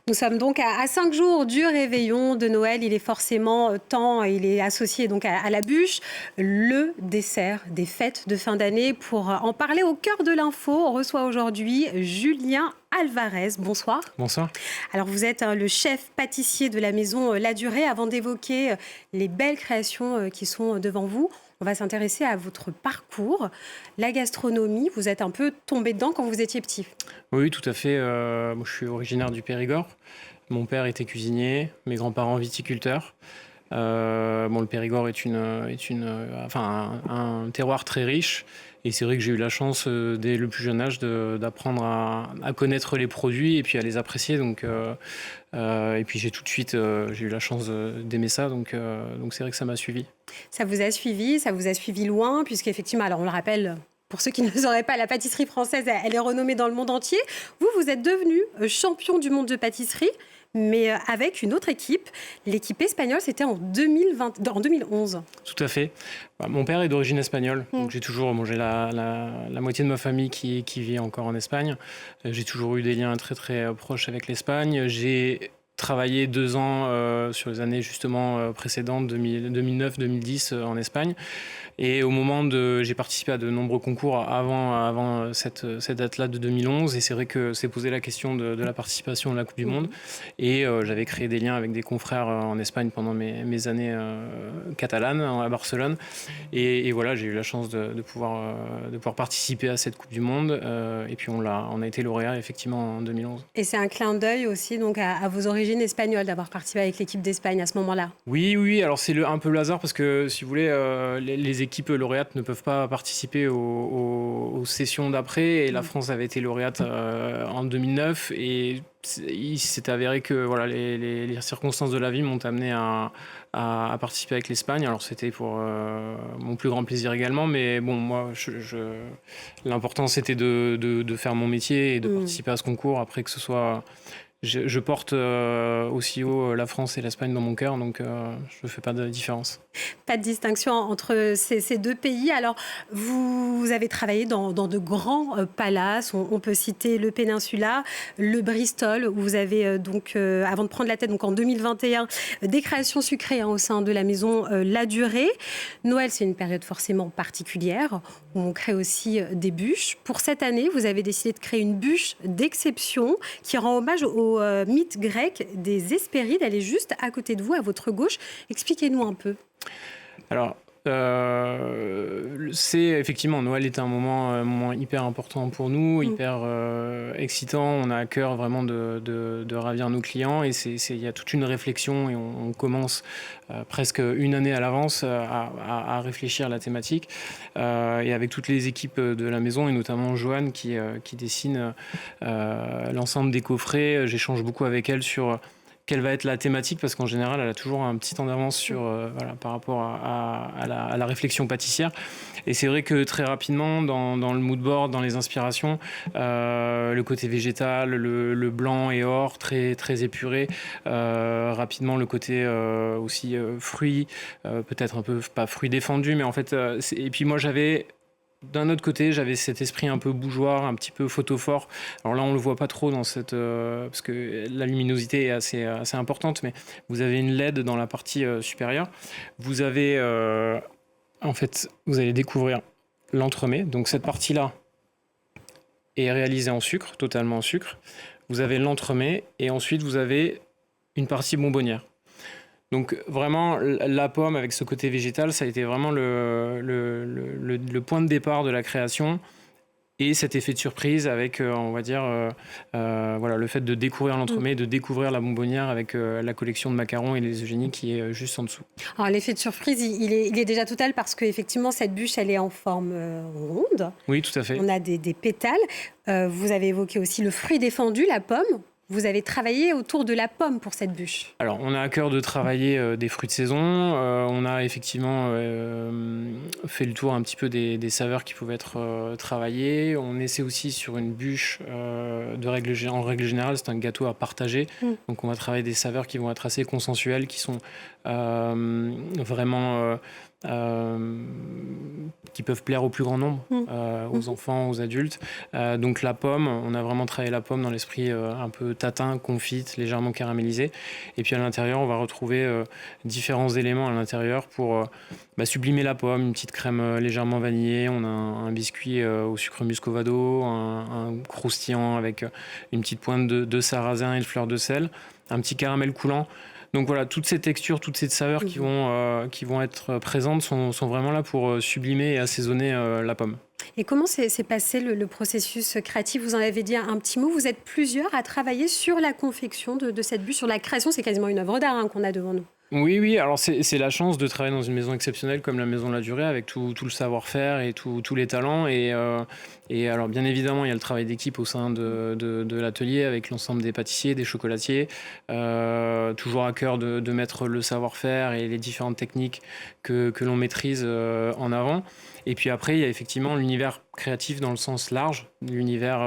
Nous sommes donc à 5 jours du réveillon de Noël. Il est forcément temps, il est associé donc à la bûche, le dessert des fêtes de fin d'année. Pour en parler au cœur de l'info, on reçoit aujourd'hui Julien Alvarez. Bonsoir. Bonsoir. Alors vous êtes le chef pâtissier de la maison La Durée. Avant d'évoquer les belles créations qui sont devant vous, on va s'intéresser à votre parcours. La gastronomie, vous êtes un peu tombé dedans quand vous étiez petit. Oui, tout à fait. Moi, je suis originaire du Périgord. Mon père était cuisinier, mes grands-parents viticulteurs. Le Périgord est un terroir très riche. Et c'est vrai que j'ai eu la chance, dès le plus jeune âge, d'apprendre à connaître les produits et puis à les apprécier. Et puis j'ai tout de suite j'ai eu la chance d'aimer ça. Donc c'est vrai que ça m'a suivi. Ça vous a suivi loin, puisqu'effectivement, alors on le rappelle, pour ceux qui ne le sauraient pas, la pâtisserie française, elle est renommée dans le monde entier. Vous êtes devenu champion du monde de pâtisserie, mais avec une autre équipe. L'équipe espagnole, c'était en 2011. Tout à fait. Mon père est d'origine espagnole, donc j'ai toujours mangé la moitié de ma famille qui vit encore en Espagne. J'ai toujours eu des liens très très proches avec l'Espagne. J'ai travaillé 2 ans sur les années justement précédentes, 2009-2010 en Espagne. Et au moment j'ai participé à de nombreux concours avant cette date-là de 2011. Et c'est vrai que s'est posé la question de la participation à la Coupe du Monde. Et j'avais créé des liens avec des confrères en Espagne pendant mes années catalanes à Barcelone. Et voilà, j'ai eu la chance de pouvoir participer à cette Coupe du Monde. Et puis on a été lauréat effectivement en 2011. Et c'est un clin d'œil aussi donc à vos origines espagnoles d'avoir participé avec l'équipe d'Espagne à ce moment-là. Oui. Alors c'est un peu le hasard parce que si vous voulez, les équipes lauréates ne peuvent pas participer aux sessions d'après. Et la France avait été lauréate en 2009 et il s'est avéré que voilà, les circonstances de la vie m'ont amené à participer avec l'Espagne. Alors c'était pour mon plus grand plaisir également, mais bon, moi, l'important c'était de faire mon métier et de participer à ce concours. Après que ce soit... Je porte aussi haut la France et l'Espagne dans mon cœur, donc je ne fais pas de différence. Pas de distinction entre ces deux pays. Alors, vous avez travaillé dans de grands palaces. On peut citer le Péninsula, le Bristol, où vous avez avant de prendre la tête, donc en 2021, des créations sucrées au sein de la maison La Durée. Noël, c'est une période forcément particulière, où on crée aussi des bûches. Pour cette année, vous avez décidé de créer une bûche d'exception qui rend hommage au mythe grec des Hespérides. Elle est juste à côté de vous, à votre gauche. Expliquez-nous un peu. Alors, c'est effectivement, Noël est un moment hyper important pour nous, hyper excitant. On a à cœur vraiment de ravir nos clients et il y a toute une réflexion et on commence presque une année à l'avance à réfléchir à la thématique. Et avec toutes les équipes de la maison et notamment Joanne qui dessine l'ensemble des coffrets, j'échange beaucoup avec elle sur quelle va être la thématique, parce qu'en général, elle a toujours un petit temps d'avance par rapport à la réflexion pâtissière. Et c'est vrai que très rapidement, dans le mood board, dans les inspirations, le côté végétal, le blanc et or, très, très épuré, rapidement le côté aussi fruits, peut-être un peu, pas fruits défendus, mais en fait... et puis moi, d'un autre côté, j'avais cet esprit un peu bougeoir, un petit peu photophore. Alors là, on le voit pas trop dans cette... parce que la luminosité est assez importante, mais vous avez une LED dans la partie supérieure. Vous avez... en fait, vous allez découvrir l'entremets. Donc cette partie-là est réalisée en sucre, totalement en sucre. Vous avez l'entremets et ensuite vous avez une partie bonbonnière. Donc vraiment, la pomme avec ce côté végétal, ça a été vraiment le point de départ de la création et cet effet de surprise avec, on va dire, le fait de découvrir l'entremets, de découvrir la bonbonnière avec la collection de macarons et les Eugénies qui est juste en dessous. Alors l'effet de surprise, il est déjà total parce qu'effectivement, cette bûche, elle est en forme ronde. Oui, tout à fait. On a des pétales. Vous avez évoqué aussi le fruit défendu, la pomme. Vous avez travaillé autour de la pomme pour cette bûche. Alors, on a à cœur de travailler des fruits de saison. On a effectivement fait le tour un petit peu des saveurs qui pouvaient être travaillées. On essaie aussi sur une bûche, en règle générale, c'est un gâteau à partager. Donc, on va travailler des saveurs qui vont être assez consensuelles, qui sont vraiment qui peuvent plaire au plus grand nombre, aux enfants, aux adultes. Donc la pomme, on a vraiment travaillé la pomme dans l'esprit un peu tatin, confite, légèrement caramélisé. Et puis à l'intérieur, on va retrouver différents éléments à l'intérieur pour sublimer la pomme, une petite crème légèrement vanillée. On a un biscuit au sucre muscovado, un croustillant avec une petite pointe de sarrasin et de fleur de sel, un petit caramel coulant. Donc voilà, toutes ces textures, toutes ces saveurs qui vont être présentes sont vraiment là pour sublimer et assaisonner la pomme. Et comment s'est passé le processus créatif? Vous en avez dit un petit mot. Vous êtes plusieurs à travailler sur la confection de cette bûche, sur la création. C'est quasiment une œuvre d'art qu'on a devant nous. Oui, alors c'est la chance de travailler dans une maison exceptionnelle comme la Maison La Durée, avec tout le savoir-faire et tous les talents. Et alors, bien évidemment, il y a le travail d'équipe au sein de l'atelier, avec l'ensemble des pâtissiers, des chocolatiers. Toujours à cœur de mettre le savoir-faire et les différentes techniques que l'on maîtrise en avant. Et puis après, il y a effectivement l'univers créatif dans le sens large, l'univers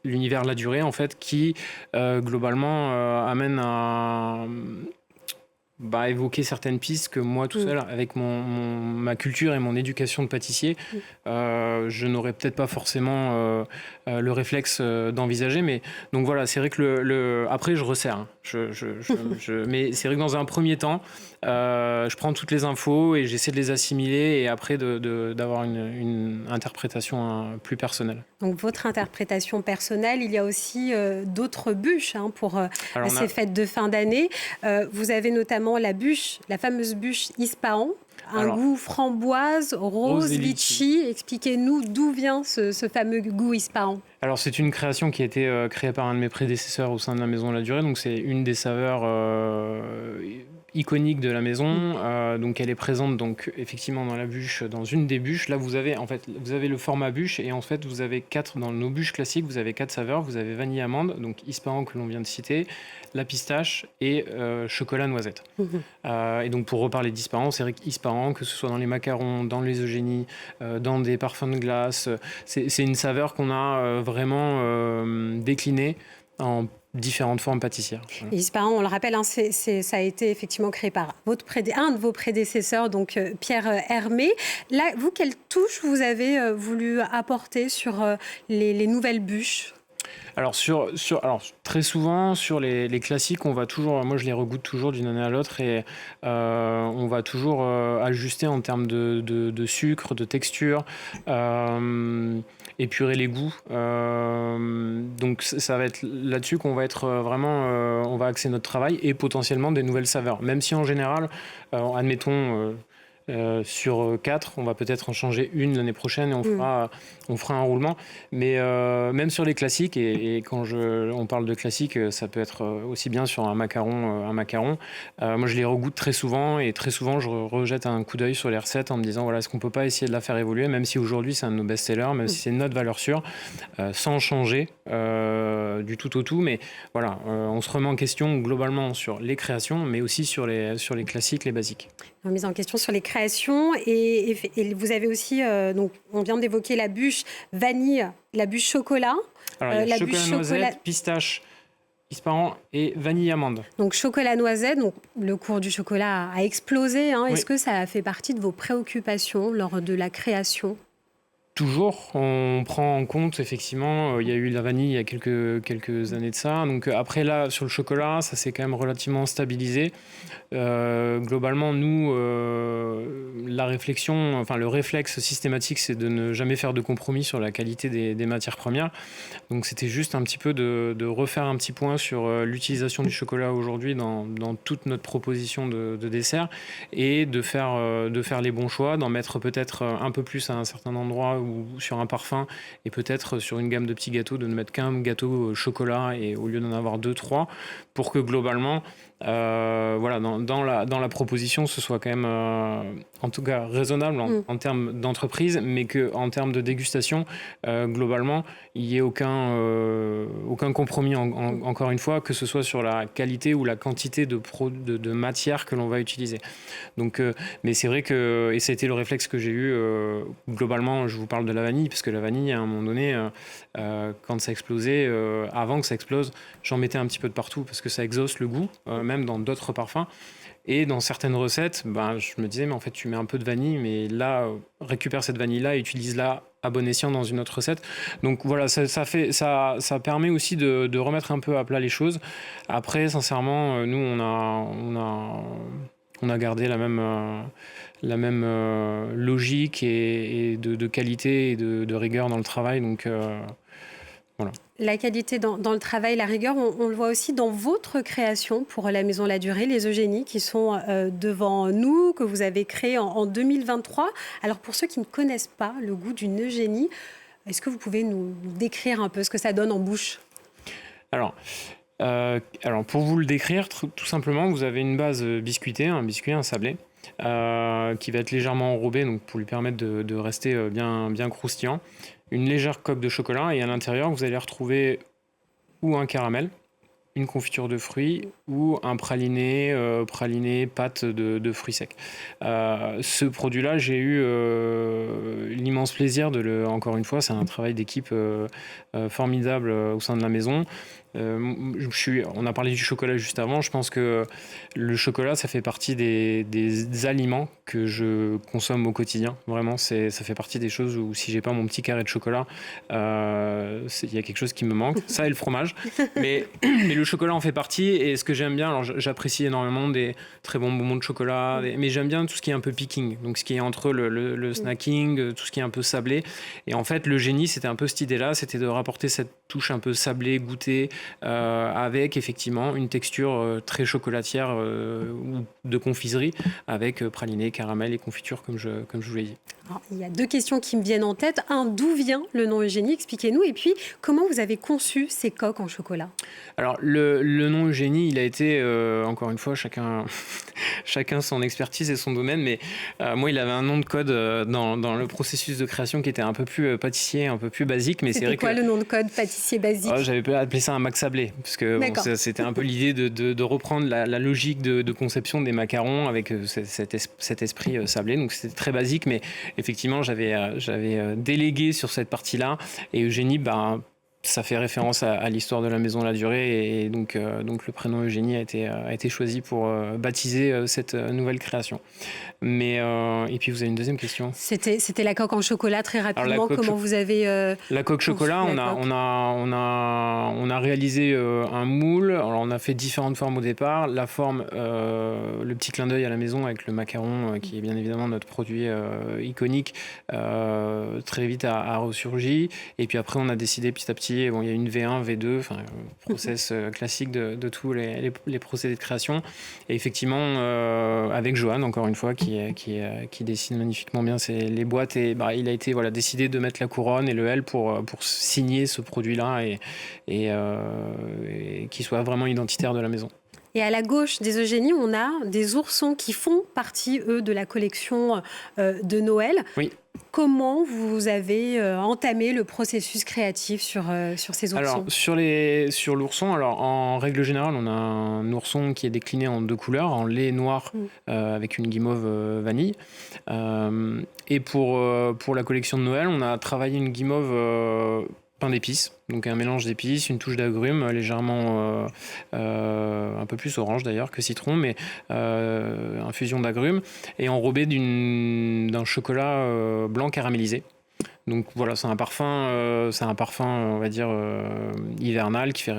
La Durée, en fait, qui globalement amène à évoquer certaines pistes que moi tout seul, avec ma culture et mon éducation de pâtissier, je n'aurais peut-être pas forcément le réflexe d'envisager. Mais donc voilà, c'est vrai que après je resserre, hein. Mais c'est vrai que dans un premier temps, je prends toutes les infos et j'essaie de les assimiler et après d'avoir une interprétation plus personnelle. Donc votre interprétation personnelle, il y a aussi d'autres bûches pour ces fêtes de fin d'année. Vous avez notamment la fameuse bûche Ispahan, goût framboise, rose, litchi. Expliquez-nous d'où vient ce fameux goût Ispahan. Alors c'est une création qui a été créée par un de mes prédécesseurs au sein de la Maison La Durée, donc c'est une des saveurs iconique de la maison. Donc elle est présente donc effectivement dans la bûche, dans une des bûches. Là vous avez le format bûche et en fait vous avez dans nos bûches classiques, vous avez 4 saveurs. Vous avez vanille amande, donc Ispahan que l'on vient de citer, la pistache et chocolat noisette. Et donc pour reparler d'Ispahan, c'est vrai qu'Ispahan, que ce soit dans les macarons, dans les eugénies, dans des parfums de glace, c'est une saveur qu'on a vraiment déclinée en différentes formes pâtissières. Voilà. Ispahan, on le rappelle, ça a été effectivement créé par un de vos prédécesseurs, donc Pierre Hermé. Là, vous, quelle touche vous avez voulu apporter sur les nouvelles bûches ? Alors, très souvent, sur les classiques, on va toujours, moi je les regoute toujours d'une année à l'autre et on va toujours ajuster en termes de sucre, de texture, épurer les goûts. Donc ça va être là-dessus qu'on va être vraiment, on va axer notre travail et potentiellement des nouvelles saveurs. Même si en général, admettons... sur 4, on va peut-être en changer une l'année prochaine et on fera un roulement. Mais même sur les classiques, et quand on parle de classiques, ça peut être aussi bien sur un macaron. Moi, je les regoute très souvent et très souvent, je rejette un coup d'œil sur les recettes en me disant, voilà, est-ce qu'on peut pas essayer de la faire évoluer, même si aujourd'hui, c'est un de nos best-sellers, même si c'est notre valeur sûre, sans changer du tout au tout. Mais voilà, on se remet en question globalement sur les créations, mais aussi sur les classiques, les basiques. Mise en question sur les créations et vous avez aussi, donc on vient d'évoquer la bûche vanille, la bûche chocolat. Alors il y a chocolat noisette, pistache, Ispahan et vanille amande. Donc chocolat noisette, donc le cours du chocolat a explosé. Oui. Est-ce que ça a fait partie de vos préoccupations lors de la création ? Toujours, on prend en compte, effectivement, il y a eu la vanille il y a quelques années de ça. Donc après, là, sur le chocolat, ça s'est quand même relativement stabilisé. Globalement, nous, la réflexion, enfin le réflexe systématique, c'est de ne jamais faire de compromis sur la qualité des matières premières. Donc c'était juste un petit peu de refaire un petit point sur l'utilisation du chocolat aujourd'hui dans toute notre proposition de dessert et de faire les bons choix, d'en mettre peut-être un peu plus à un certain endroit ou sur un parfum et peut-être sur une gamme de petits gâteaux de ne mettre qu'un gâteau chocolat et au lieu d'en avoir 2, 3 pour que globalement voilà, dans la proposition ce soit quand même en tout cas raisonnable en termes d'entreprise, mais qu'en termes de dégustation globalement il n'y ait aucun compromis encore une fois, que ce soit sur la qualité ou la quantité de matière que l'on va utiliser. Donc, mais c'est vrai que, et ça a été le réflexe que j'ai eu globalement, je vous parle de la vanille, parce que la vanille à un moment donné quand ça explosait, avant que ça explose, j'en mettais un petit peu de partout parce que ça exauce le goût, même dans d'autres parfums. Et dans certaines recettes, je me disais, mais en fait, tu mets un peu de vanille, mais là, récupère cette vanille-là et utilise-la à bon escient dans une autre recette. Donc voilà, ça permet aussi de remettre un peu à plat les choses. Après, sincèrement, nous, on a gardé la même logique et de qualité et de rigueur dans le travail. Donc voilà. La qualité dans le travail, la rigueur, on le voit aussi dans votre création pour la Maison La Durée, les Eugénies qui sont devant nous, que vous avez créé en 2023. Alors pour ceux qui ne connaissent pas le goût d'une Eugénie, est-ce que vous pouvez nous décrire un peu ce que ça donne en bouche ? Alors, pour vous le décrire, tout simplement, vous avez une base biscuitée, un sablé, qui va être légèrement enrobé, donc pour lui permettre de rester bien croustillant. Une légère coque de chocolat, et à l'intérieur, vous allez retrouver ou un caramel, une confiture de fruits ou un praliné pâte de fruits secs. Ce produit-là, j'ai eu l'immense plaisir encore une fois, c'est un travail d'équipe formidable au sein de la maison. On a parlé du chocolat juste avant. Je pense que le chocolat, ça fait partie des aliments que je consomme au quotidien. Vraiment, ça fait partie des choses où si j'ai pas mon petit carré de chocolat, il y a quelque chose qui me manque. Ça et le fromage. Mais le chocolat en fait partie. Et ce que j'aime bien, alors j'apprécie énormément des très bons bonbons de chocolat, mais j'aime bien tout ce qui est un peu picking. Donc ce qui est entre le snacking, tout ce qui est un peu sablé. Et en fait, le génie, c'était un peu cette idée-là, c'était de rapporter cette touche un peu sablée, goûtée, avec effectivement une texture très chocolatière ou de confiserie, avec praliné, caramel et confiture, comme je vous l'ai dit. Alors, il y a 2 questions qui me viennent en tête. D'où vient le nom Eugénie ? Expliquez-nous. Et puis, comment vous avez conçu ces coques en chocolat ? Alors, le nom Eugénie, il a été, encore une fois, chacun son expertise et son domaine, mais moi, il avait un nom de code dans le processus de création qui était un peu plus pâtissier, un peu plus basique. Mais C'était quoi le nom de code pâtissier basique ? J'avais appelé ça un Mac sablé, parce que c'était un peu l'idée de reprendre la logique de conception des macarons avec cet esprit sablé. Donc, c'était très basique, mais effectivement, j'avais délégué sur cette partie-là. Et Eugénie, ça fait référence à l'histoire de la Maison La Durée. Et donc le prénom Eugénie a été choisi pour baptiser cette nouvelle création. Et puis, vous avez une deuxième question. C'était la coque en chocolat, très rapidement. Comment vous avez... La coque chocolat, on a réalisé un moule. Alors, on a fait différentes formes au départ. La forme, le petit clin d'œil à la maison avec le macaron, qui est bien évidemment notre produit iconique, très vite a ressurgi. Et puis après, on a décidé petit à petit, il y a une V1, V2, process classique de tous les procédés de création. Et effectivement, avec Johan, encore une fois, qui dessine magnifiquement bien les boîtes. Et il a été décidé de mettre la couronne et le L pour signer ce produit-là et qu'il soit vraiment identitaire de la maison. Et à la gauche des Eugénies, on a des oursons qui font partie, eux, de la collection de Noël. Oui. Comment vous avez entamé le processus créatif sur ces oursons ? Alors, sur l'ourson, en règle générale, on a un ourson qui est décliné en 2 couleurs, en lait noir avec une guimauve vanille. Et pour la collection de Noël, on a travaillé une guimauve pain d'épices, donc un mélange d'épices, une touche d'agrumes, légèrement un peu plus orange d'ailleurs que citron, mais infusion d'agrumes, et enrobé d'un chocolat blanc caramélisé. Donc voilà, c'est un parfum, on va dire, hivernal qui fait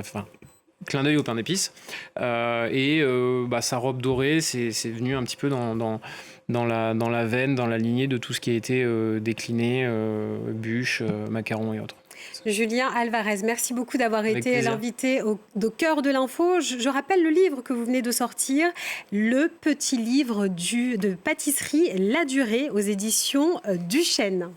clin d'œil au pain d'épices. Sa robe dorée, c'est venu un petit peu dans la veine, dans la lignée de tout ce qui a été décliné, bûches, macarons et autres. Julien Alvarez, merci beaucoup d'avoir été l'invité au cœur de l'info. Je rappelle le livre que vous venez de sortir, le petit livre de pâtisserie La Durée aux éditions Duchesne.